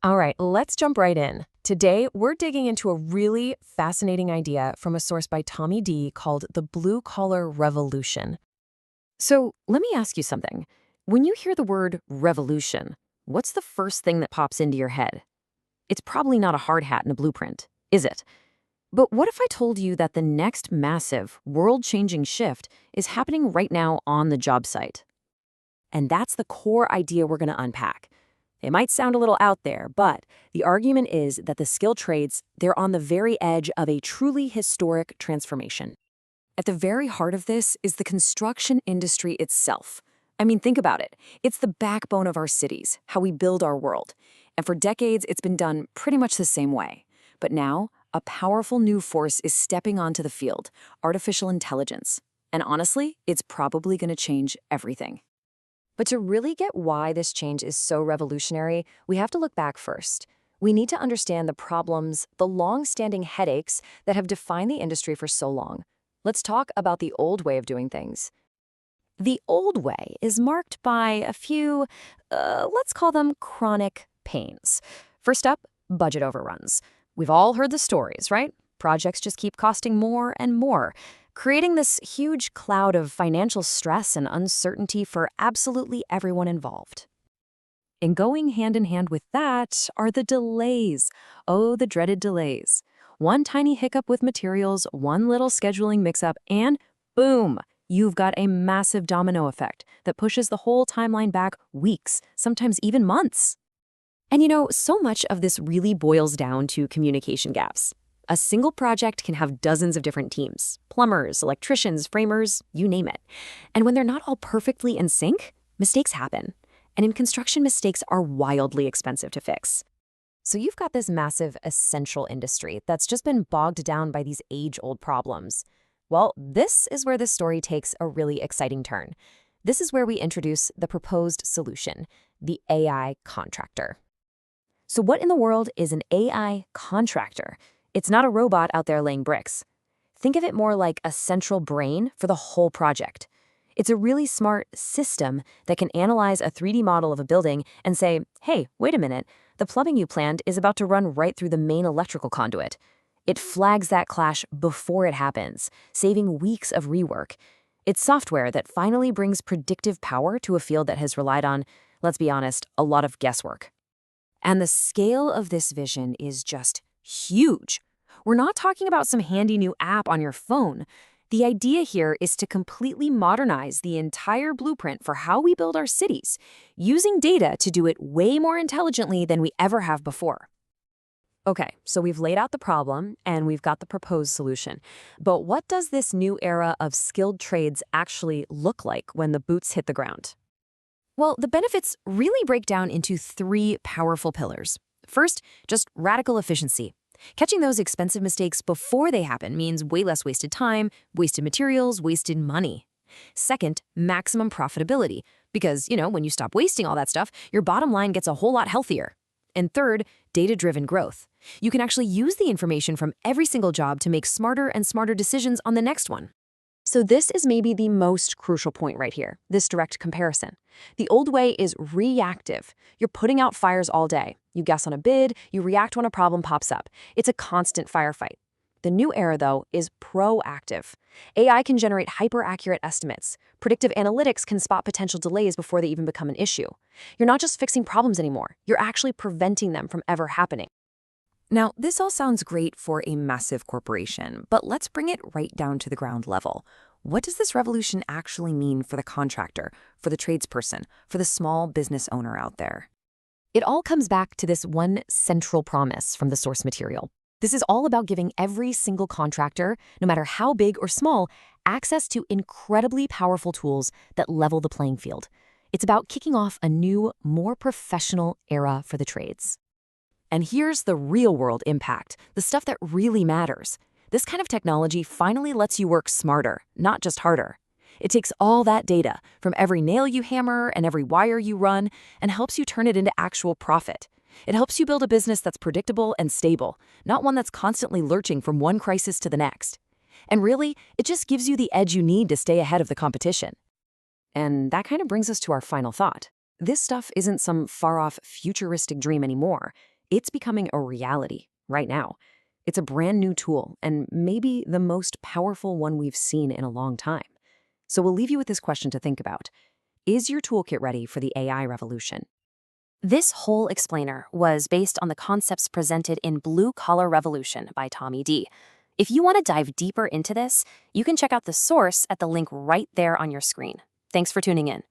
All right, let's jump right in. Today, we're digging into a really fascinating idea from a source by Tommy D called the blue collar revolution. So, let me ask you something. When you hear the word revolution, what's the first thing that pops into your head? It's probably not a hard hat and a blueprint, is it? But what if I told you that the next massive, world changing shift is happening right now on the job site? And that's the core idea we're going to unpack. It might sound a little out there, but the argument is that the skilled trades, they're on the very edge of a truly historic transformation. At the very heart of this is the construction industry itself. I mean, think about it. It's the backbone of our cities, how we build our world. And for decades, it's been done pretty much the same way. But now, a powerful new force is stepping onto the field, artificial intelligence. And honestly, it's probably going to change everything. But to really get why this change is so revolutionary, we have to look back first. We need to understand the problems, the long-standing headaches that have defined the industry for so long. Let's talk about the old way of doing things. The old way is marked by a few, let's call them chronic pains. First up, budget overruns. We've all heard the stories, right? Projects just keep costing more and more, creating this huge cloud of financial stress and uncertainty for absolutely everyone involved. And going hand in hand with that are the delays. Oh, the dreaded delays. One tiny hiccup with materials, one little scheduling mix-up, and boom, you've got a massive domino effect that pushes the whole timeline back weeks, sometimes even months. And so much of this really boils down to communication gaps. A single project can have dozens of different teams, plumbers, electricians, framers, you name it. And when they're not all perfectly in sync, mistakes happen. And in construction, mistakes are wildly expensive to fix. So you've got this massive essential industry that's just been bogged down by these age-old problems. Well, this is where this story takes a really exciting turn. This is where we introduce the proposed solution, the AI contractor. So what in the world is an AI contractor? It's not a robot out there laying bricks. Think of it more like a central brain for the whole project. It's a really smart system that can analyze a 3D model of a building and say, hey, wait a minute, the plumbing you planned is about to run right through the main electrical conduit. It flags that clash before it happens, saving weeks of rework. It's software that finally brings predictive power to a field that has relied on, let's be honest, a lot of guesswork. And the scale of this vision is just huge. We're not talking about some handy new app on your phone. The idea here is to completely modernize the entire blueprint for how we build our cities, using data to do it way more intelligently than we ever have before. Okay, so we've laid out the problem and we've got the proposed solution. But what does this new era of skilled trades actually look like when the boots hit the ground? Well, the benefits really break down into three powerful pillars. First, just radical efficiency. Catching those expensive mistakes before they happen means way less wasted time, wasted materials, wasted money. Second, maximum profitability, because, when you stop wasting all that stuff, your bottom line gets a whole lot healthier. And third, data-driven growth. You can actually use the information from every single job to make smarter and smarter decisions on the next one. So this is maybe the most crucial point right here, this direct comparison. The old way is reactive. You're putting out fires all day. You guess on a bid, you react when a problem pops up. It's a constant firefight. The new era, though, is proactive. AI can generate hyper-accurate estimates. Predictive analytics can spot potential delays before they even become an issue. You're not just fixing problems anymore. You're actually preventing them from ever happening. Now, this all sounds great for a massive corporation, but let's bring it right down to the ground level. What does this revolution actually mean for the contractor, for the tradesperson, for the small business owner out there? It all comes back to this one central promise from the source material. This is all about giving every single contractor, no matter how big or small, access to incredibly powerful tools that level the playing field. It's about kicking off a new, more professional era for the trades. And here's the real-world impact, the stuff that really matters. This kind of technology finally lets you work smarter, not just harder. It takes all that data from every nail you hammer and every wire you run and helps you turn it into actual profit. It helps you build a business that's predictable and stable, not one that's constantly lurching from one crisis to the next. And really, it just gives you the edge you need to stay ahead of the competition. And that kind of brings us to our final thought. This stuff isn't some far-off futuristic dream anymore. It's becoming a reality right now. It's a brand new tool, and maybe the most powerful one we've seen in a long time. So we'll leave you with this question to think about. Is your toolkit ready for the AI revolution? This whole explainer was based on the concepts presented in Blue Collar Revolution by Tommy D. If you want to dive deeper into this, you can check out the source at the link right there on your screen. Thanks for tuning in.